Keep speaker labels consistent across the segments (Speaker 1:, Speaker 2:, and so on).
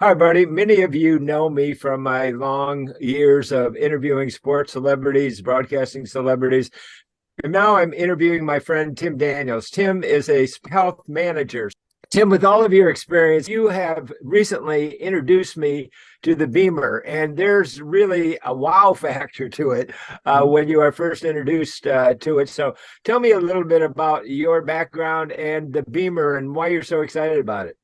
Speaker 1: Hi, buddy. Many of you know me from my long years of interviewing sports celebrities, broadcasting celebrities. And now I'm interviewing my friend Tim Daniels. Tim is a health manager. Tim, with all of your experience, you have recently introduced me to the Beamer, and there's really a wow factor to it when you are first introduced to it. So tell me a little bit about your background and the Beamer and why you're so excited about it.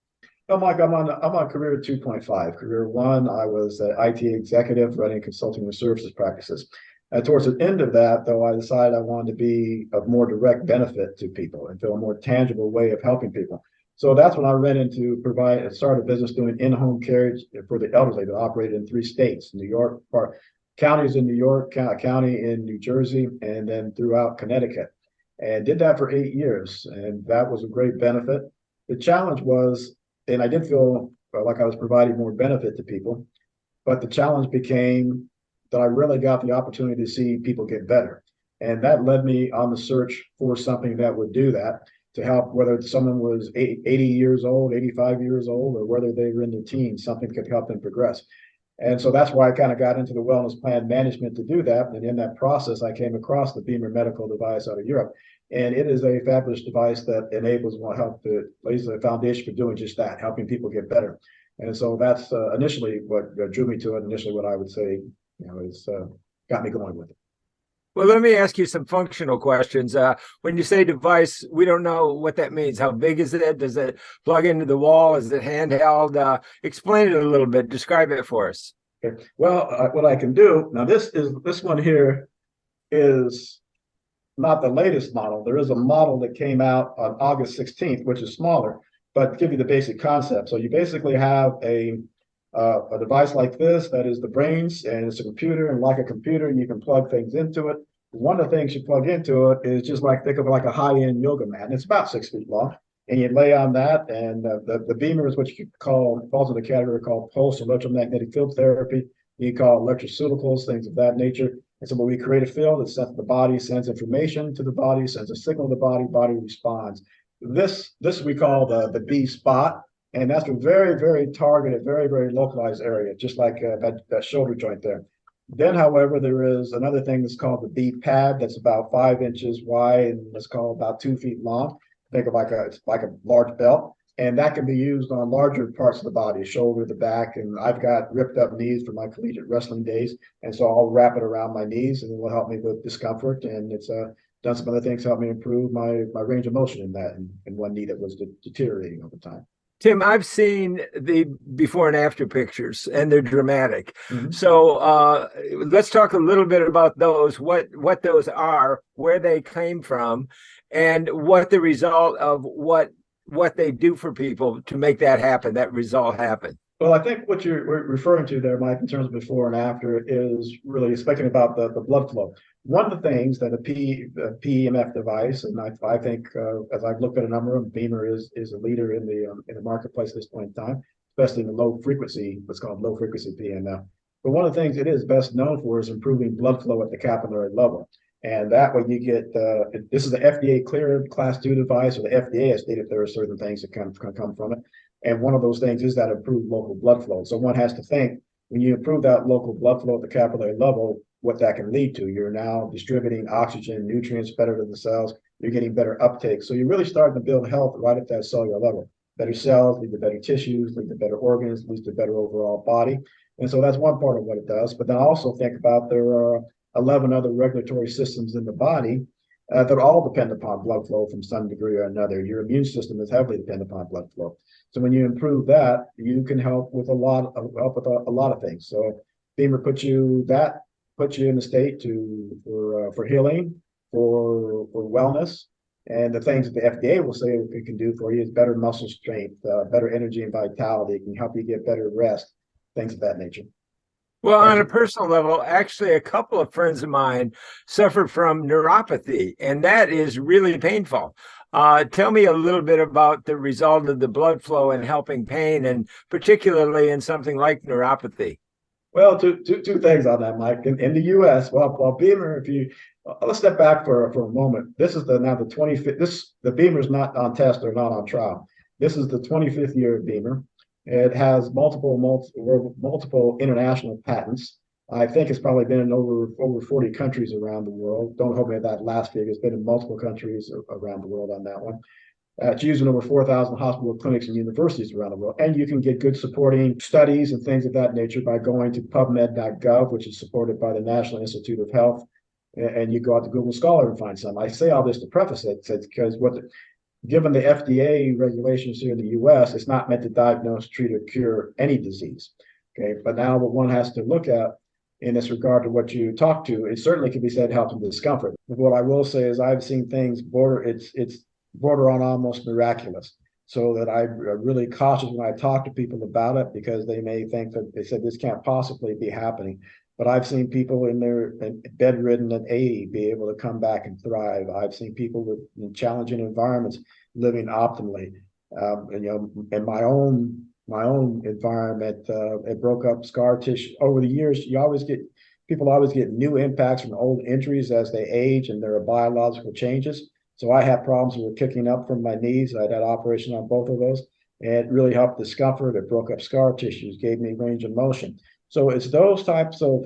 Speaker 2: Well, Mike, I'm on career 2.5. Career one, I was an IT executive running consulting and services practices. And towards the end of that, though, I decided I wanted to be of more direct benefit to people and feel a more tangible way of helping people. So that's when I ran into start a business doing in-home care for the elderly that operated in 3 states: New York, counties in New York, county in New Jersey, and then throughout Connecticut. And did that for 8 years, and that was a great benefit. The challenge was, and I did feel like I was providing more benefit to people, but the challenge became that I really got the opportunity to see people get better. And that led me on the search for something that would do that to help, whether someone was 80 years old, 85 years old, or whether they were in their teens, something could help them progress. And so that's why I kind of got into the wellness plan management to do that. And in that process, I came across the Beamer medical device out of Europe. And it is a fabulous device that enables and will help to lays the foundation for doing just that, helping people get better. And so that's initially what drew me to it. Initially, what I would say, is got me going with it.
Speaker 1: Well, let me ask you some functional questions. When you say device, we don't know what that means. How big is it? Does it plug into the wall? Is it handheld? Explain it a little bit. Describe it for us.
Speaker 2: Okay. Well, what I can do now, this one here is not the latest model. There is a model that came out on August 16th, which is smaller, but give you the basic concept. So you basically have a device like this that is the brains, and it's a computer, and like a computer, you can plug things into it. One of the things you plug into it is just like, think of it like a high-end yoga mat, and it's about 6 feet long. And you lay on that, and the Beamer is what you could call, falls into the category called pulse electromagnetic field therapy. You call electroceuticals, things of that nature. And so when we create a field, it sends the body, sends information to the body, sends a signal to the body, body responds. This we call the B spot, and that's a very, very targeted, very, very localized area, just like that shoulder joint there. Then, however, there is another thing that's called the B pad that's about 5 inches wide and it's called about 2 feet long. Think of it's like a large belt, and that can be used on larger parts of the body, shoulder, the back. And I've got ripped up knees from my collegiate wrestling days, and so I'll wrap it around my knees, and it will help me with discomfort. And it's done some other things to help me improve my range of motion in that, and one knee that was deteriorating over time.
Speaker 1: Tim, I've seen the before and after pictures, and they're dramatic.
Speaker 2: Mm-hmm.
Speaker 1: So let's talk a little bit about those, what those are, where they came from, and what the result of what they do for people to make that happen, that result happen.
Speaker 2: Well, I think what you're referring to there, Mike, in terms of before and after, is really speaking about the blood flow. One of the things that a PEMF device, and I think as I've looked at a number of them, Beamer is a leader in the marketplace at this point in time, especially in the low frequency, what's called low frequency PEMF. But one of the things it is best known for is improving blood flow at the capillary level. And that way you get, this is the FDA cleared class 2 device, or the FDA has stated there are certain things that can come from it. And one of those things is that improved local blood flow. So one has to think, when you improve that local blood flow at the capillary level, what that can lead to. You're now distributing oxygen, nutrients better to the cells. You're getting better uptake. So you're really starting to build health right at that cellular level. Better cells lead to better tissues, lead to better organs, leads to better overall body. And so that's one part of what it does. But then also think about there are 11 other regulatory systems in the body that all depend upon blood flow from some degree or another. Your immune system is heavily dependent upon blood flow. So when you improve that, you can help with a lot of things. So Beamer puts you in the state for healing, for wellness, and the things that the FDA will say it can do for you is better muscle strength, better energy and vitality. It can help you get better rest, things of that nature.
Speaker 1: Well, on a personal level, actually, a couple of friends of mine suffer from neuropathy, and that is really painful. Tell me a little bit about the result of the blood flow and helping pain, and particularly in something like neuropathy.
Speaker 2: Well, two things on that, Mike. In the U.S., while Beamer, let's step back for a moment. This is now the 25th. The Beamer's not on test or not on trial. This is the 25th year of Beamer. It has multiple international patents. I think it's probably been in over 40 countries around the world. Don't hold me to that last figure. It's been in multiple countries around the world on that one. It's used in over 4,000 hospital clinics and universities around the world. And you can get good supporting studies and things of that nature by going to pubmed.gov, which is supported by the National Institute of Health. And you go out to Google Scholar and find some. I say all this to preface it because given the FDA regulations here in the US, it's not meant to diagnose, treat, or cure any disease. Okay, but now what one has to look at in this regard to what you talk to, it certainly can be said helps in discomfort. What I will say is I've seen things it's border on almost miraculous. So that I'm really cautious when I talk to people about it because they may think that they said this can't possibly be happening. But I've seen people in their bedridden at 80 be able to come back and thrive. I've seen people in challenging environments living optimally. In my own environment, it broke up scar tissue over the years. People always get new impacts from old injuries as they age, and there are biological changes. So I had problems with kicking up from my knees. I had operation on both of those, and it really helped discomfort. It broke up scar tissues, gave me range of motion. So it's those types of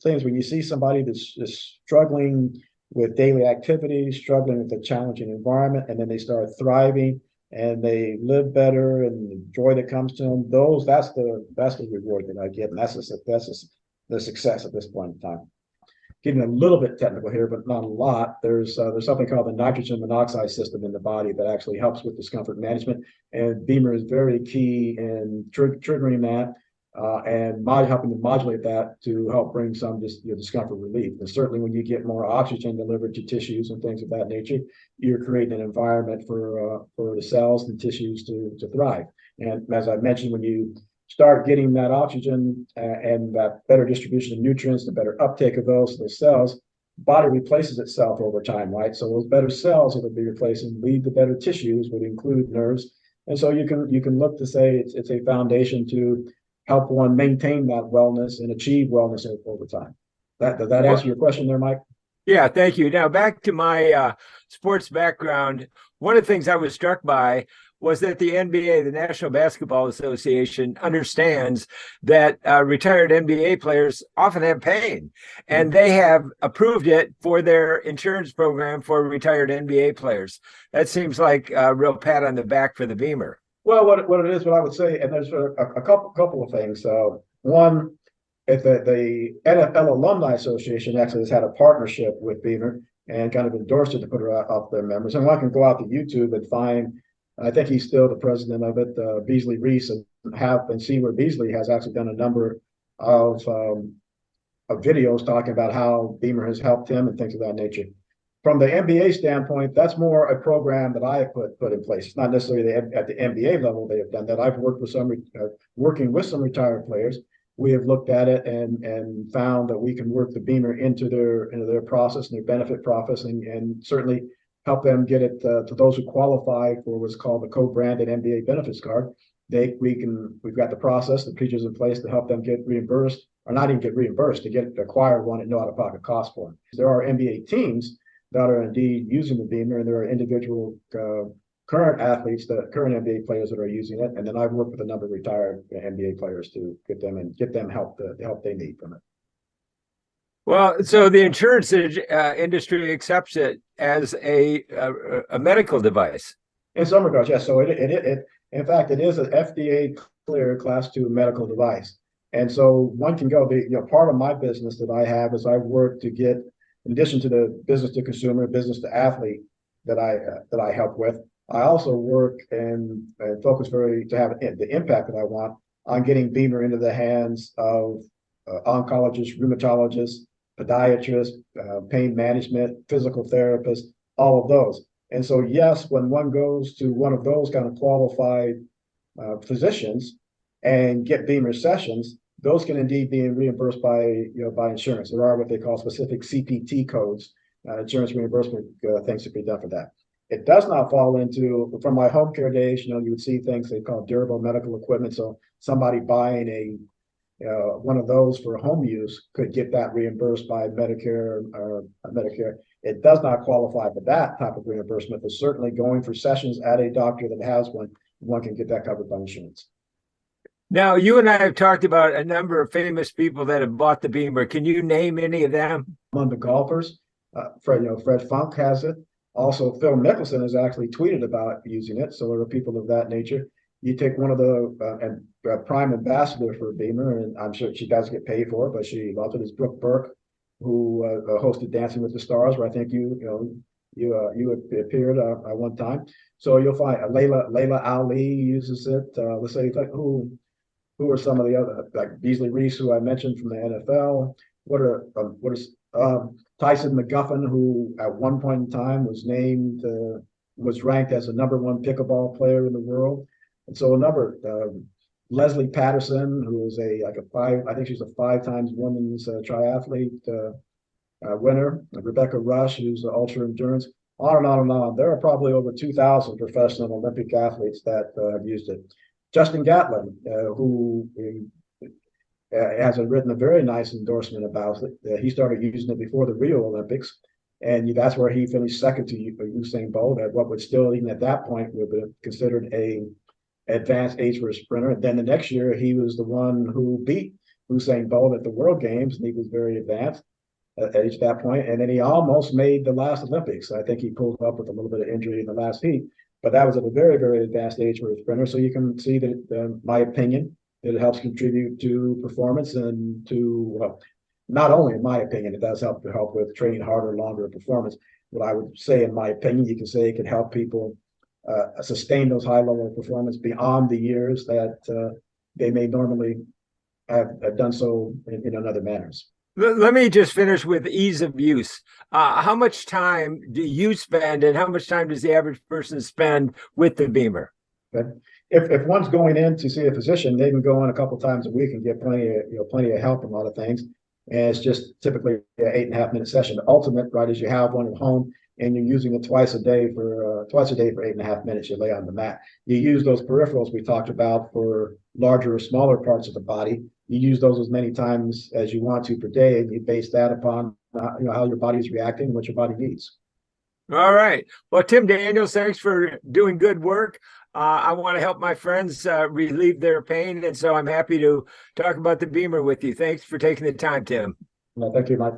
Speaker 2: things when you see somebody that's struggling with daily activities, struggling with a challenging environment, and then they start thriving and they live better and the joy that comes to them. That's the reward that I get, and that's the success at this point in time. Getting a little bit technical here, but not a lot. There's something called the nitrogen monoxide system in the body that actually helps with discomfort management, and BEMER is very key in triggering that and helping to modulate that to help bring some discomfort relief. And certainly, when you get more oxygen delivered to tissues and things of that nature, you're creating an environment for the cells and tissues to thrive. And as I mentioned, when you start getting that oxygen and that better distribution of nutrients, the better uptake of those cells, body replaces itself over time, right? So those better cells that will be replacing lead to better tissues, would include nerves. And so you can look to say it's a foundation to help one maintain that wellness and achieve wellness over time. Does that answer your question there, Mike?
Speaker 1: Yeah, thank you. Now back to my sports background. One of the things I was struck by was that the NBA, the National Basketball Association, understands that retired NBA players often have pain, and they have approved it for their insurance program for retired NBA players. That seems like a real pat on the back for the BEMER.
Speaker 2: Well, what it is, what I would say, and there's a couple of things. One, if the NFL Alumni Association actually has had a partnership with BEMER and kind of endorsed it to put it out their members, and one can go out to YouTube and find. I think he's still the president of it, Beasley Reese, and see where Beasley has actually done a number of videos talking about how BEMER has helped him and things of that nature. From the NBA standpoint, that's more a program that I have put in place. It's not necessarily at the NBA level they have done that. I've worked with working with some retired players. We have looked at it and found that we can work the BEMER into their process and their benefit process, and certainly help them get it to those who qualify for what's called the co-branded NBA benefits card. We've got the process, the procedures in place to help them get reimbursed, or not even get reimbursed, to acquire one at no out-of-pocket cost for them. There are NBA teams that are indeed using the BEMER, and there are individual current athletes, current NBA players that are using it. And then I've worked with a number of retired NBA players to get them help the help they need from it.
Speaker 1: Well, so the insurance industry accepts it as a medical device.
Speaker 2: In some regards, yes. So in fact, it is an FDA clear Class 2 medical device. And so one can go. Part of my business that I have is I work to get, in addition to the business to consumer, business to athlete that I help with, I also work and focus to have the impact that I want on getting BEMER into the hands of oncologists, rheumatologists, podiatrists, pain management, physical therapists, all of those. And so, yes, when one goes to one of those kind of qualified physicians and get BEMER sessions, those can indeed be reimbursed by insurance. There are what they call specific CPT codes, insurance reimbursement things to be done for that. It does not fall into, from my home care days, you would see things they call durable medical equipment. So somebody buying one of those for home use could get that reimbursed by Medicare or Medicare. It does not qualify for that type of reimbursement, but certainly going for sessions at a doctor that has one can get that covered by insurance.
Speaker 1: Now, you and I have talked about a number of famous people that have bought the Beamer. Can you name any of them?
Speaker 2: Among the golfers, Fred Funk has it. Also, Phil Mickelson has actually tweeted about using it. So there are people of that nature. You take one of the prime ambassador for Beamer, and I'm sure she does get paid for it, but she loves it, is Brooke Burke, who hosted Dancing with the Stars, where I think you appeared at one time. So you'll find Layla Ali uses it. Let's say like who are some of the other, like Beasley Reese, who I mentioned from the NFL. What is Tyson McGuffin, who at one point in time was ranked as the #1 pickleball player in the world, and so a number. Leslie Patterson, who is I think she's a 5 times women's triathlete winner. Rebecca Rush, who's the ultra endurance. On and on and on. There are probably over 2,000 professional Olympic athletes that have used it. Justin Gatlin, who has written a very nice endorsement about it. He started using it before the Rio Olympics, and that's where he finished second to Usain Bolt at what would still, even at that point, would be considered a advanced age for a sprinter. And then the next year, he was the one who beat Usain Bolt at the World Games, and he was very advanced at that point. And then he almost made the last Olympics. I think he pulled up with a little bit of injury in the last heat, but that was at a very, very advanced age for a sprinter. So you can see that, my opinion, it helps contribute to performance and to, well, not only in my opinion, it does help with training harder, longer performance. What I would say, in my opinion, you can say it can help people sustain those high level of performance beyond the years that they may normally have done so in other manners.
Speaker 1: Let me just finish with ease of use. How much time do you spend, and how much time does the average person spend with the Beamer?
Speaker 2: Okay. If one's going in to see a physician, they can go in a couple times a week and get plenty of help in a lot of things. And it's just typically an 8.5-minute session. The ultimate, right, is you have one at home and you're using it twice a day for 8.5 minutes. You lay on the mat. You use those peripherals we talked about for larger or smaller parts of the body. You use those as many times as you want to per day, and you base that upon how your body is reacting and what your body needs.
Speaker 1: All right. Well, Tim Daniels, thanks for doing good work. I want to help my friends relieve their pain, and so I'm happy to talk about the Beamer with you. Thanks for taking the time, Tim.
Speaker 2: Well, thank you, Mike.